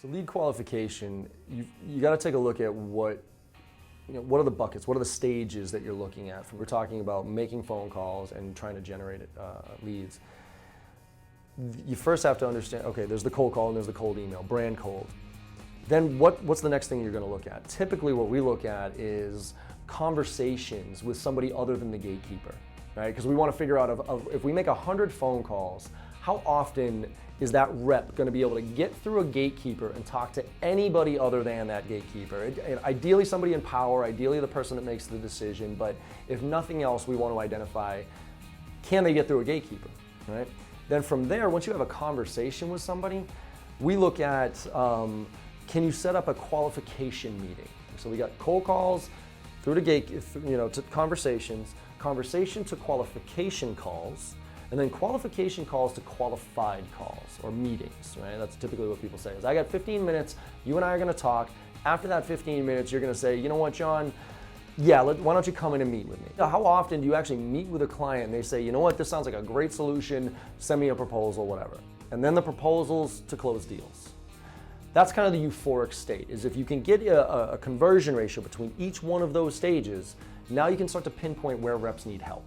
So lead qualification, you got to take a look at what are the buckets, what are the stages that you're looking at. We're talking about making phone calls and trying to generate leads. You first have to understand, okay, there's the cold call and there's the cold email, brand cold. Then what's the next thing you're going to look at? Typically what we look at is conversations with somebody other than the gatekeeper, right? Because we want to figure out if we make 100 phone calls, how often is that rep going to be able to get through a gatekeeper and talk to anybody other than that gatekeeper? Ideally somebody in power, ideally the person that makes the decision, but if nothing else, we want to identify, can they get through a gatekeeper, right? Then from there, once you have a conversation with somebody, we look at, can you set up a qualification meeting? So we got cold calls through to to conversations, conversation to qualification calls, and then qualification calls to qualified calls or meetings, right? That's typically what people say is, I got 15 minutes, you and I are gonna talk. After that 15 minutes, you're gonna say, you know what, John? Yeah, why don't you come in and meet with me? How often do you actually meet with a client and they say, you know what, this sounds like a great solution, send me a proposal, whatever. And then the proposals to close deals. That's kind of the euphoric state, is if you can get a conversion ratio between each one of those stages, now you can start to pinpoint where reps need help.